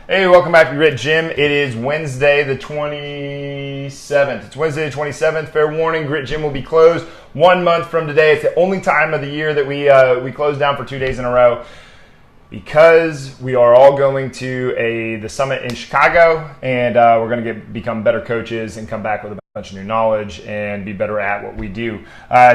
Hey, welcome back to Grit Gym. It is Wednesday the 27th. It's Wednesday the 27th. Fair warning, Grit Gym will be closed 1 month from today. It's the only time of the year that we close down for 2 days in a row because we are all going to the summit in Chicago, and we're going to become better coaches and come back with a bunch of new knowledge and be better at what we do.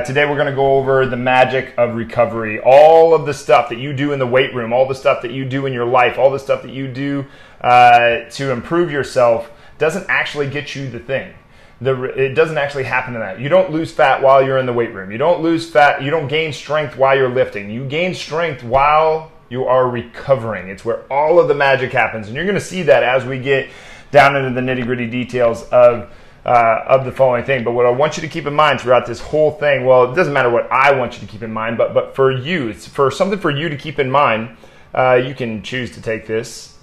Today we're going to go over the magic of recovery. All of the stuff that you do in the weight room, all the stuff that you do in your life, all the stuff that you do to improve yourself doesn't actually get you the thing. It doesn't actually happen in that. You don't lose fat while you're in the weight room. You don't lose fat. You don't gain strength while you're lifting. You gain strength while you are recovering. It's where all of the magic happens. And you're going to see that as we get down into the nitty-gritty details of the following thing. But what I want you to keep in mind throughout this whole thing, well, it doesn't matter what I want you to keep in mind, but for you, it's for something for you to keep in mind. You can choose to take this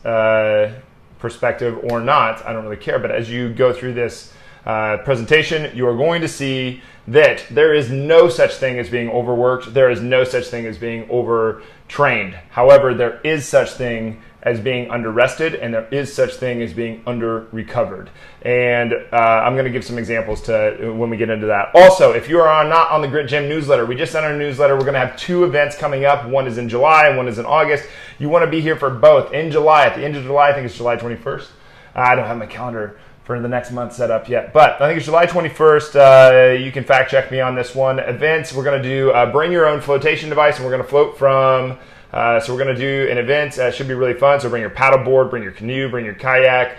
perspective or not. I don't really care. But as you go through this presentation, you are going to see that there is no such thing as being overworked. There is no such thing as being overtrained. However, there is such thing as being under-rested, and there is such thing as being under-recovered. And I'm going to give some examples to when we get into that. Also, if you are not on the Grit Gym newsletter, we just sent out a newsletter. We're going to have 2 events coming up. One is in July and one is in August. You want to be here for both. In July, at the end of July, I think it's July 21st. I don't have my calendar for the next month set up yet, but I think it's July 21st. You can fact check me on this one. Events, we're going to do bring your own flotation device, and we're going to float from, so we're going to do an event. It should be really fun. So bring your paddle board, bring your canoe, bring your kayak.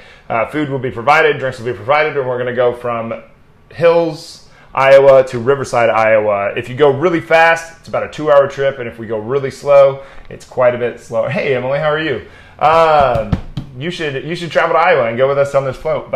Food will be provided, drinks will be provided, and we're going to go from Hills, Iowa to Riverside, Iowa. If you go really fast, it's about a 2-hour trip, and if we go really slow, it's quite a bit slower. Hey, Emily, how are you? You should travel to Iowa and go with us on this float.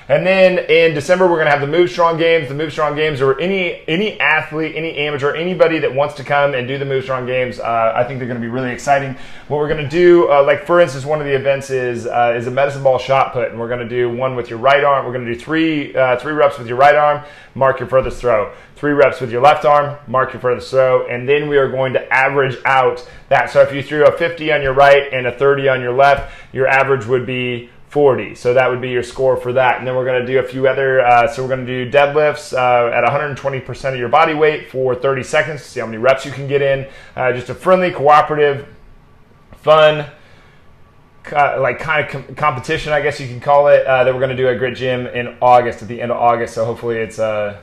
And then in December, we're going to have the Move Strong Games. The Move Strong Games are any athlete, any amateur, anybody that wants to come and do the Move Strong Games. I think they're going to be really exciting. What we're going to do, like for instance, one of the events is a medicine ball shot put, and we're going to do one with your right arm. We're going to do three reps with your right arm, mark your furthest throw. 3 reps with your left arm, mark your furthest throw, and then we are going to average out that. So if you threw a 50 on your right and a 30 on your left, your average would be 40. So that would be your score for that. And then we're going to do a few other, so we're going to do deadlifts at 120% of your body weight for 30 seconds to see how many reps you can get in. Just a friendly, cooperative, fun, competition, I guess you can call it, that we're going to do at Grit Gym in August, at the end of August. So hopefully it's a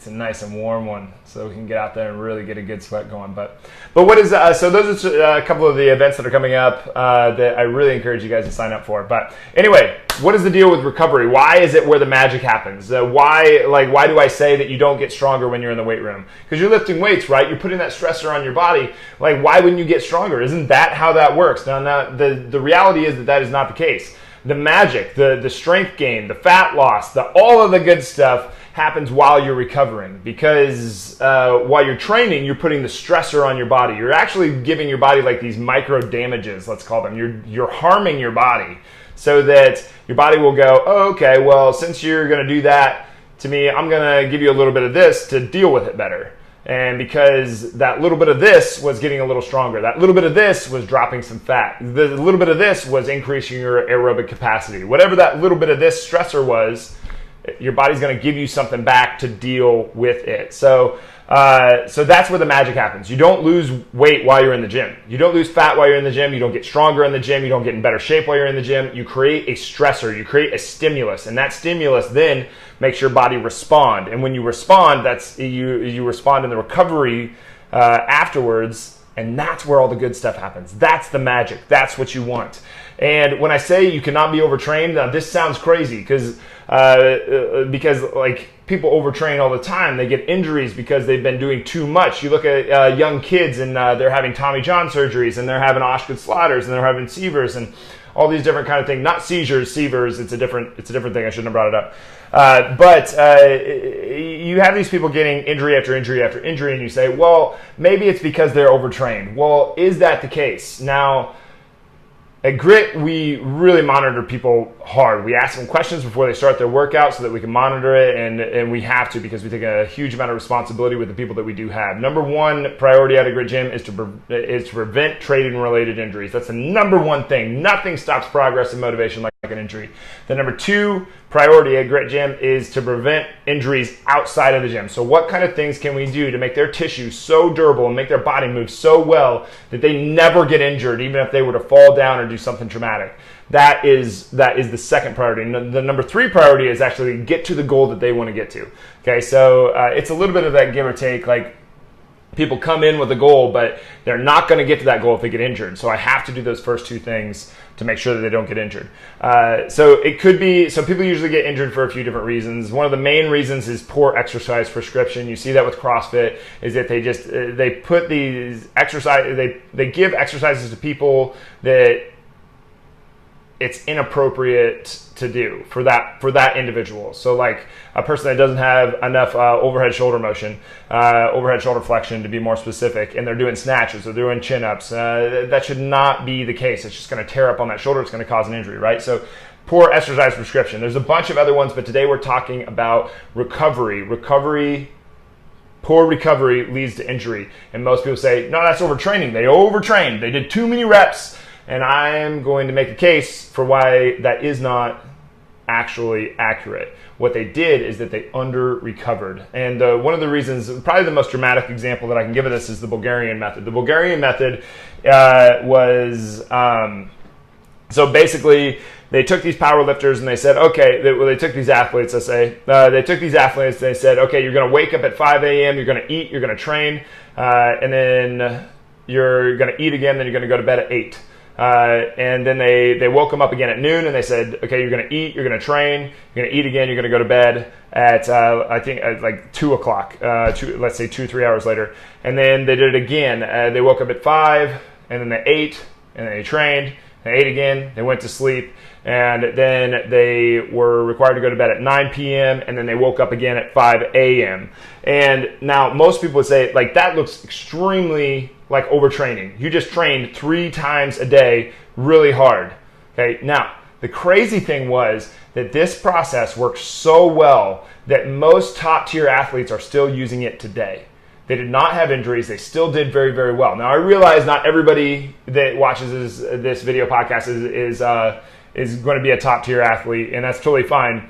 nice and warm one, so we can get out there and really get a good sweat going. But what is so those are a couple of the events that are coming up that I really encourage you guys to sign up for. But anyway, what is the deal with recovery? Why is it where the magic happens? Why do I say that you don't get stronger when you're in the weight room? Because you're lifting weights, right? You're putting that stressor on your body. Like, why wouldn't you get stronger? Isn't that how that works? Now the reality is that is not the case. The magic, the strength gain, the fat loss, all of the good stuff happens while you're recovering, because while you're training, you're putting the stressor on your body. You're actually giving your body like these micro damages, let's call them. You're harming your body so that your body will go, oh, okay, well, since you're going to do that to me, I'm going to give you a little bit of this to deal with it better. And because that little bit of this was getting a little stronger, that little bit of this was dropping some fat, the little bit of this was increasing your aerobic capacity. Whatever that little bit of this stressor was, your body's going to give you something back to deal with it. So that's where the magic happens. You don't lose weight while you're in the gym. You don't lose fat while you're in the gym. You don't get stronger in the gym. You don't get in better shape while you're in the gym. You create a stressor. You create a stimulus, and that stimulus then makes your body respond. And when you respond, you respond in the recovery afterwards, and that's where all the good stuff happens. That's the magic. That's what you want. And when I say you cannot be overtrained, now this sounds crazy because like people overtrain all the time. They get injuries because they've been doing too much. You look at young kids and they're having Tommy John surgeries, and they're having Osgood-Schlatters, and they're having Severs, and all these different kind of things. Not seizures, Severs. It's a different thing. I shouldn't have brought it up. But you have these people getting injury after injury after injury, and you say, well, maybe it's because they're overtrained. Well, is that the case? Now, At Grit, we really monitor people hard. We ask them questions before they start their workout so that we can monitor it, and we have to because we take a huge amount of responsibility with the people that we do have. Number one priority at a Grit gym is to prevent training-related injuries. That's the number one thing. Nothing stops progress and motivation like an injury. The number two priority at Grit Gym is to prevent injuries outside of the gym. So what kind of things can we do to make their tissue so durable and make their body move so well that they never get injured, even if they were to fall down or do something traumatic? That is the second priority. The number three priority is actually get to the goal that they want to get to. Okay, so it's a little bit of that give or take. Like, people come in with a goal, but they're not going to get to that goal if they get injured. So I have to do those first two things to make sure that they don't get injured. So it could be, so people usually get injured for a few different reasons. One of the main reasons is poor exercise prescription. You see that with CrossFit, is that they put these they give exercises to people that it's inappropriate to do for that individual. So like a person that doesn't have enough overhead shoulder motion, overhead shoulder flexion to be more specific, and they're doing snatches or they're doing chin-ups, that should not be the case. It's just going to tear up on that shoulder. It's going to cause an injury, right? So poor exercise prescription. There's a bunch of other ones, but today we're talking about recovery. Poor recovery leads to injury. And most people say, no, that's overtraining. They overtrained. They did too many reps. And I'm going to make a case for why that is not actually accurate. What they did is that they under-recovered. And one of the reasons, probably the most dramatic example that I can give of this is the Bulgarian method. The Bulgarian method was, so basically, they took these power lifters and they said, okay, they took these athletes, let's say. They took these athletes and they said, okay, you're going to wake up at 5 a.m., you're going to eat, you're going to train, and then you're going to eat again, then you're going to go to bed at 8. And then they woke them up again at noon and they said, okay, you're going to eat, you're going to train, you're going to eat again, you're going to go to bed at, I think, at like 2 o'clock, let's say 2-3 hours later. And then they did it again. They woke up at 5 and then they ate and then they trained, they ate again, they went to sleep, and then they were required to go to bed at 9 p.m. and then they woke up again at 5 a.m. And now most people would say, like, that looks extremely like overtraining. You just trained 3 times a day really hard. Okay, now the crazy thing was that this process worked so well that most top tier athletes are still using it today. They did not have injuries. They still did very, very well. Now I realize not everybody that watches this video podcast is going to be a top tier athlete, and that's totally fine.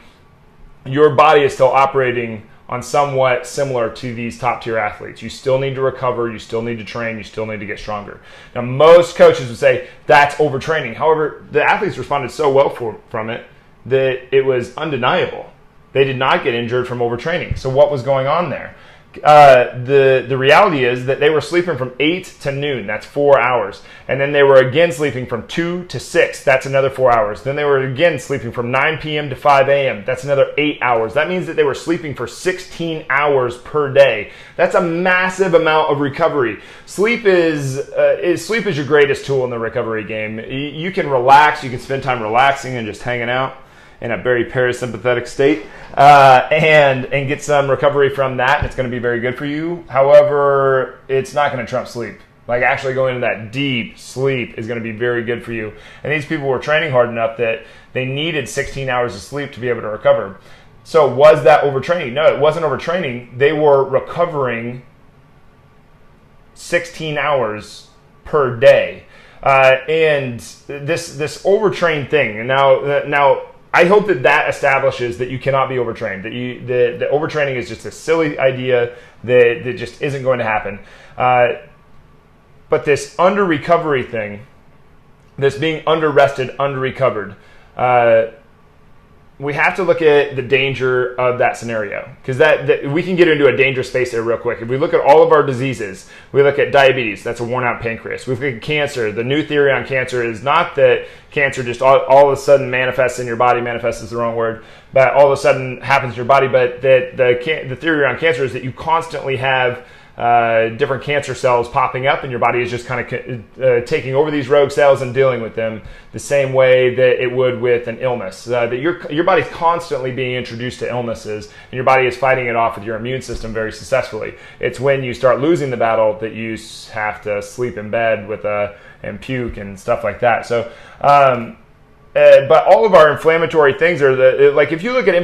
Your body is still operating on somewhat similar to these top tier athletes. You still need to recover, you still need to train, you still need to get stronger. Now most coaches would say that's overtraining. However, the athletes responded so well from it that it was undeniable. They did not get injured from overtraining. So what was going on there? The reality is that they were sleeping from 8 to noon, that's 4 hours. And then they were again sleeping from 2 to 6, that's another 4 hours. Then they were again sleeping from 9 p.m. to 5 a.m., that's another 8 hours. That means that they were sleeping for 16 hours per day. That's a massive amount of recovery. Sleep is your greatest tool in the recovery game. You can relax, you can spend time relaxing and just hanging out in a very parasympathetic state, and get some recovery from that. It's going to be very good for you. However, it's not going to trump sleep. Like, actually going into that deep sleep is going to be very good for you. And these people were training hard enough that they needed 16 hours of sleep to be able to recover. So was that overtraining? No, it wasn't overtraining. They were recovering 16 hours per day. And this overtrained thing, and now I hope that establishes that you cannot be overtrained, that overtraining is just a silly idea that just isn't going to happen. But this under-recovery thing, this being under-rested, under-recovered, we have to look at the danger of that scenario, because that we can get into a dangerous space there real quick. If we look at all of our diseases, we look at diabetes, that's a worn out pancreas. We look at cancer. The new theory on cancer is not that cancer just all of a sudden manifests in your body, manifests is the wrong word, but all of a sudden happens in your body, but that the theory around cancer is that you constantly have different cancer cells popping up, and your body is just kind of taking over these rogue cells and dealing with them the same way that it would with an illness. That your body's constantly being introduced to illnesses, and your body is fighting it off with your immune system very successfully. It's when you start losing the battle that you have to sleep in bed with a and puke and stuff like that. So, but all of our inflammatory things are like if you look at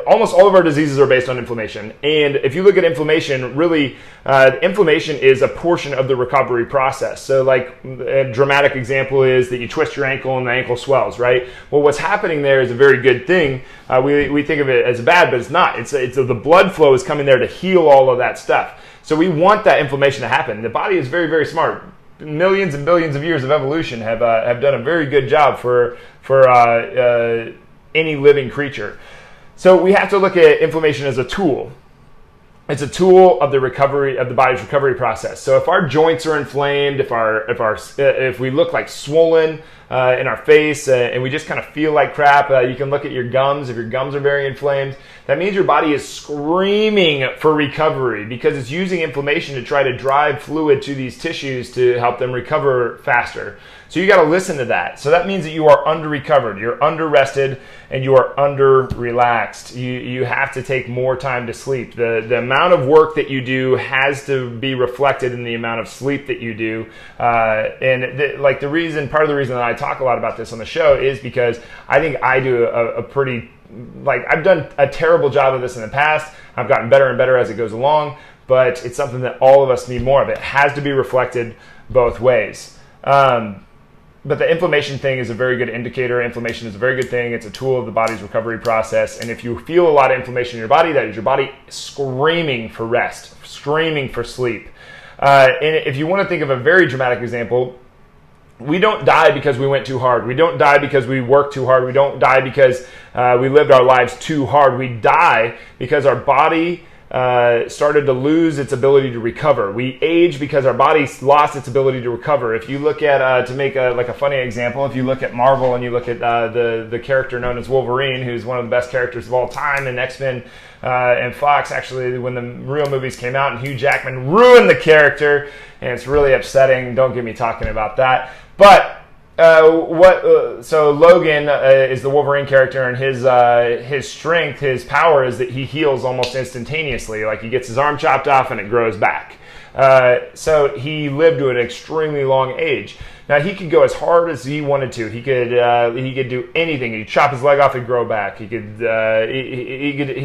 almost all of our diseases are based on inflammation. And if you look at inflammation, really, inflammation is a portion of the recovery process. So like a dramatic example is that you twist your ankle and the ankle swells, right? Well, what's happening there is a very good thing. We think of it as bad, but it's not. It's the blood flow is coming there to heal all of that stuff. So we want that inflammation to happen. The body is very, very smart. Millions and billions of years of evolution have done a very good job for any living creature. So we have to look at inflammation as a tool. It's a tool of the recovery of the body's recovery process. So if our joints are inflamed, if we look like swollen in our face, and we just kind of feel like crap, you can look at your gums. If your gums are very inflamed, that means your body is screaming for recovery because it's using inflammation to try to drive fluid to these tissues to help them recover faster. So you got to listen to that. So that means that you are under recovered, you're under rested, and you are under relaxed. You have to take more time to sleep. The amount of work that you do has to be reflected in the amount of sleep that you do. Part of the reason that I talk a lot about this on the show is because I think I do I've done a terrible job of this in the past. I've gotten better and better as it goes along, but it's something that all of us need more of. It has to be reflected both ways. But the inflammation thing is a very good indicator. Inflammation is a very good thing. It's a tool of the body's recovery process. And if you feel a lot of inflammation in your body, that is your body screaming for rest, screaming for sleep. And if you want to think of a very dramatic example, we don't die because we went too hard. We don't die because we worked too hard. We don't die because we lived our lives too hard. We die because our body started to lose its ability to recover. We age because our body lost its ability to recover. If you look at, to make a funny example, if you look at Marvel and you look at the character known as Wolverine, who's one of the best characters of all time in X-Men and Fox, actually, when the real movies came out, and Hugh Jackman ruined the character, and it's really upsetting. Don't get me talking about that. But so Logan is the Wolverine character, and his strength, his power is that he heals almost instantaneously. Like he gets his arm chopped off and it grows back. So he lived to an extremely long age. Now he could go as hard as he wanted to. He could do anything. He'd chop his leg off, he'd grow back. He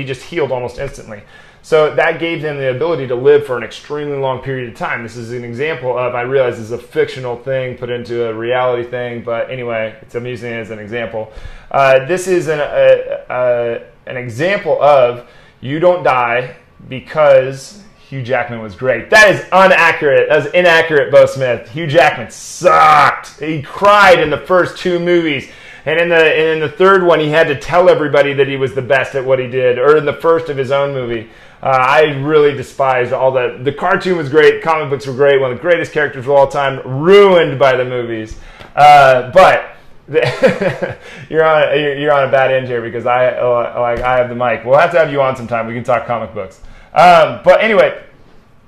just healed almost instantly. So that gave him the ability to live for an extremely long period of time. This is an example of, I realize this is a fictional thing put into a reality thing, but anyway, I'm using it as an example. This is an example of you don't die because Hugh Jackman was great. That is inaccurate. That is inaccurate, Bo Smith. Hugh Jackman sucked. He cried in the first two movies. And in the third one, he had to tell everybody that he was the best at what he did. Or in the first of his own movie. I really despised all that. The cartoon was great. Comic books were great. One of the greatest characters of all time. Ruined by the movies. But you're on a bad end here because I have the mic. We'll have to have you on sometime. We can talk comic books. But anyway,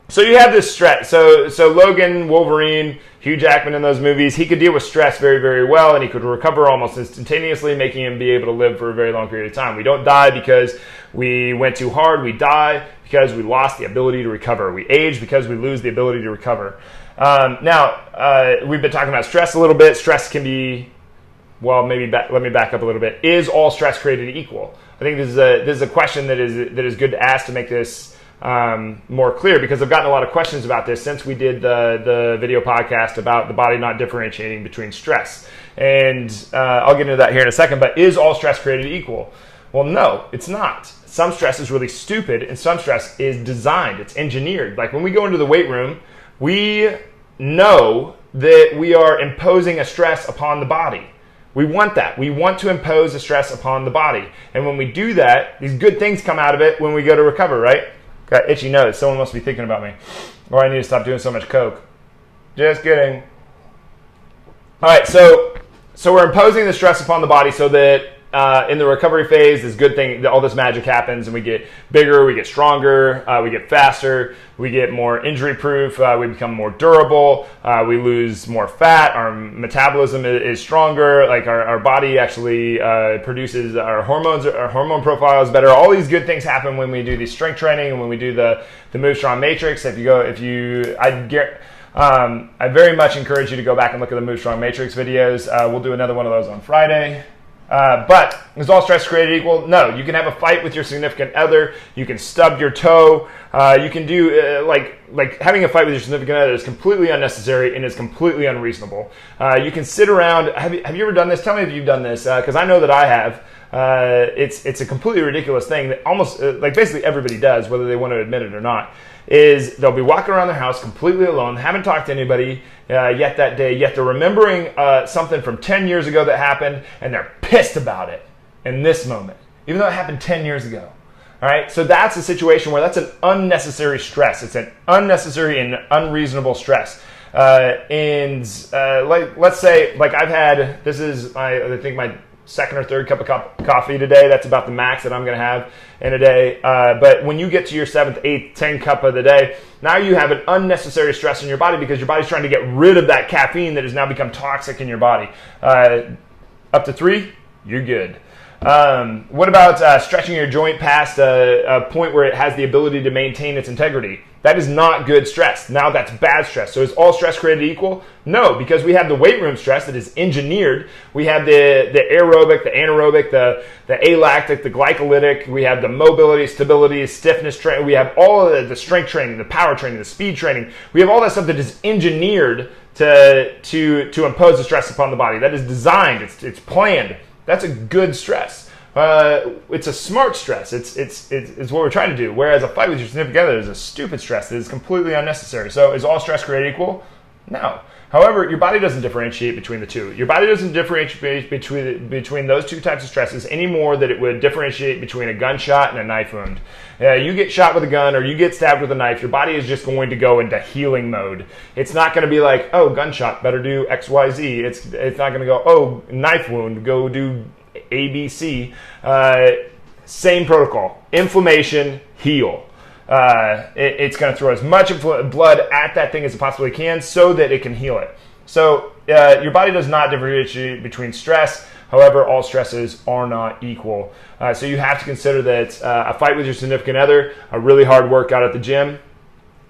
so you have this stress. So Logan, Wolverine, Hugh Jackman in those movies, he could deal with stress very, very well, and he could recover almost instantaneously, making him be able to live for a very long period of time. We don't die because we went too hard. We die because we lost the ability to recover. We age because we lose the ability to recover. Now, we've been talking about stress a little bit. Stress can be, well, let me back up a little bit. Is all stress created equal? I think this is a question that is good to ask to make this more clear, because I've gotten a lot of questions about this since we did the video podcast about the body not differentiating between stress. And I'll get into that here in a second, but is all stress created equal? Well, no, it's not. Some stress is really stupid, and some stress is designed. It's engineered. Like when we go into the weight room, we know that we are imposing a stress upon the body. We want that. We want to impose a stress upon the body. And when we do that, these good things come out of it when we go to recover, right? Got itchy nose. Someone must be thinking about me. Or I need to stop doing so much coke. Just kidding. All right, so we're imposing the stress upon the body so that in the recovery phase, this good thing, all this magic happens, and we get bigger, we get stronger, we get faster, we get more injury-proof, we become more durable, we lose more fat, our metabolism is stronger, like our body actually produces our hormone profile is better. All these good things happen when we do the strength training and when we do the Move Strong Matrix. I very much encourage you to go back and look at the Move Strong Matrix videos. We'll do another one of those on Friday. But is all stress created equal? No. You can have a fight with your significant other. You can stub your toe. You can do like having a fight with your significant other is completely unnecessary and is completely unreasonable. You can sit around. Have you ever done this? Tell me if you've done this, because I know that I have. It's a completely ridiculous thing that almost like basically everybody does, whether they want to admit it or not. Is they'll be walking around their house completely alone, haven't talked to anybody yet that day, yet they're remembering something from 10 years ago that happened, and they're pissed about it in this moment, even though it happened 10 years ago. All right, so that's a situation where that's an unnecessary stress. It's an unnecessary and unreasonable stress. Like let's say, like I've had, this is I think my second or third cup of coffee today. That's about the max that I'm going to have in a day. But when you get to your 7th, 8th, 10th cup of the day, now you have an unnecessary stress in your body because your body's trying to get rid of that caffeine that has now become toxic in your body. Up to 3, you're good. What about stretching your joint past a point where it has the ability to maintain its integrity? That is not good stress. Now that's bad stress. So is all stress created equal? No, because we have the weight room stress that is engineered. We have the aerobic, the anaerobic, the alactic, the glycolytic. We have the mobility, stability, stiffness training. We have all of the strength training, the power training, the speed training. We have all that stuff that is engineered to impose the stress upon the body. That is designed. It's planned. That's a good stress. It's a smart stress. It's what we're trying to do. Whereas a fight with your significant other is a stupid stress that is completely unnecessary. So is all stress created equal? No. However, your body doesn't differentiate between the two. Your body doesn't differentiate between those two types of stresses any more than it would differentiate between a gunshot and a knife wound. You get shot with a gun or you get stabbed with a knife, your body is just going to go into healing mode. It's not going to be like, oh, gunshot, better do X, Y, Z. It's not going to go, oh, knife wound, go do ABC. Same protocol. Inflammation, heal. It's going to throw as much blood at that thing as it possibly can so that it can heal it. So your body does not differentiate between stress. However, all stresses are not equal. So you have to consider that a fight with your significant other, a really hard workout at the gym,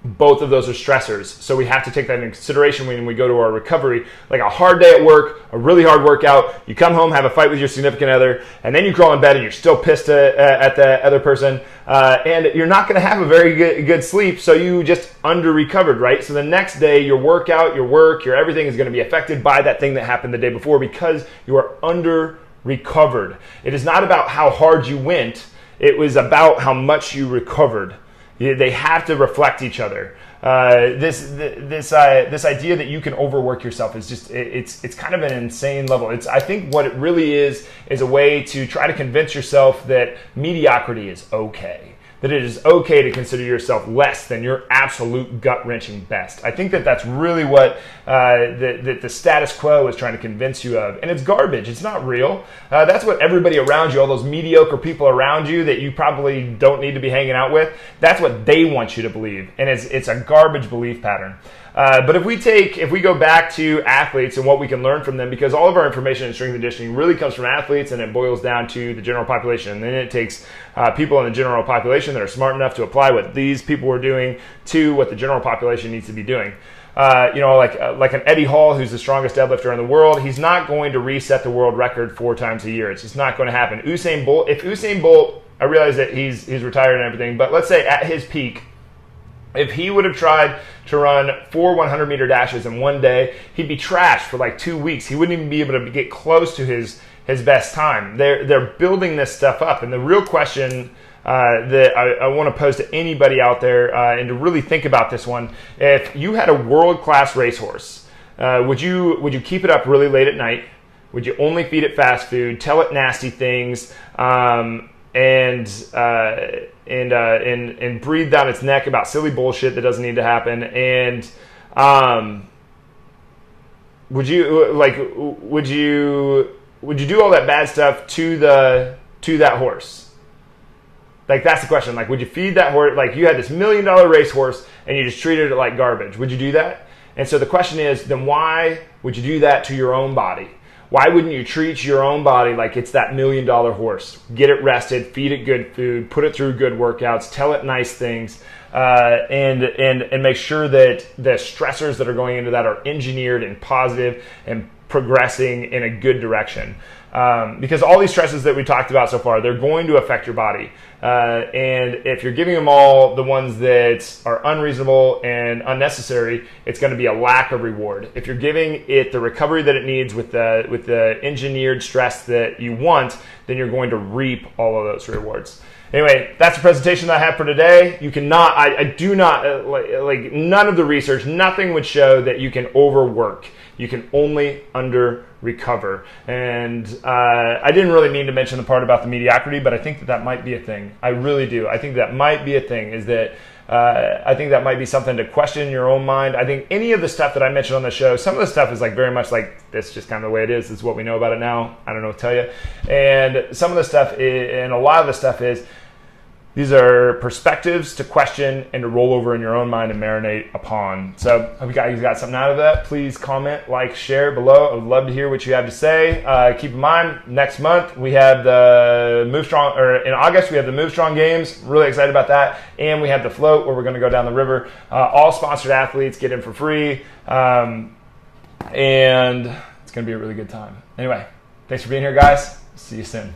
both of those are stressors. So we have to take that into consideration when we go to our recovery. Like a hard day at work, a really hard workout, you come home, have a fight with your significant other, and then you crawl in bed and you're still pissed at the other person, and you're not going to have a very good sleep, so you just under-recovered, right? So the next day, your workout, your work, your everything is going to be affected by that thing that happened the day before because you are under-recovered. It is not about how hard you went. It was about how much you recovered. They have to reflect each other. This idea that you can overwork yourself is just it's kind of an insane level. I think what it really is a way to try to convince yourself that mediocrity is okay. That it is okay to consider yourself less than your absolute gut-wrenching best. I think that that's really what the status quo is trying to convince you of. And it's garbage. It's not real. That's what everybody around you, all those mediocre people around you that you probably don't need to be hanging out with, that's what they want you to believe. And it's a garbage belief pattern. But if we go back to athletes and what we can learn from them, because all of our information in strength and conditioning really comes from athletes and it boils down to the general population. And then it takes people in the general population that are smart enough to apply what these people are doing to what the general population needs to be doing. Like an Eddie Hall, who's the strongest deadlifter in the world, he's not going to reset the world record 4 times a year. It's just not going to happen. If Usain Bolt, I realize that he's retired and everything, but let's say at his peak, if he would have tried to run 4 100-meter dashes in one day, he'd be trashed for like 2 weeks. He wouldn't even be able to get close to his best time. They're building this stuff up. And the real question that I want to pose to anybody out there and to really think about this one, if you had a world-class racehorse, would you keep it up really late at night? Would you only feed it fast food, tell it nasty things, and breathe down its neck about silly bullshit that doesn't need to happen? And would you do all that bad stuff to that horse? Like, that's the question. Like, would you feed that horse? Like, you had this $1 million racehorse and you just treated it like garbage. Would you do that? And so the question is, then why would you do that to your own body? why wouldn't you treat your own body like it's that $1 million horse? Get it rested, feed it good food, put it through good workouts, tell it nice things, and make sure that the stressors that are going into that are engineered and positive and progressing in a good direction. Because all these stresses that we talked about so far, they're going to affect your body. And if you're giving them all the ones that are unreasonable and unnecessary, it's going to be a lack of reward. If you're giving it the recovery that it needs with the engineered stress that you want, then you're going to reap all of those rewards. Anyway, that's the presentation that I have for today. You cannot, I do not, like none of the research, nothing would show that you can overwork. You can only under-recover. And I didn't really mean to mention the part about the mediocrity, but I think that might be a thing. I really do. I think that might be a thing, is that I think that might be something to question in your own mind. I think any of the stuff that I mentioned on the show, some of the stuff is like very much like, this is just kind of the way it is. This is what we know about it now. I don't know what to tell you. And some of the stuff, and a lot of the stuff is, these are perspectives to question and to roll over in your own mind and marinate upon. So I hope you guys got something out of that. Please comment, like, share below. I would love to hear what you have to say. Keep in mind, next month we have the Move Strong, or in August we have the Move Strong Games. Really excited about that. And we have the float where we're going to go down the river. All sponsored athletes get in for free. And it's going to be a really good time. Anyway, thanks for being here, guys. See you soon.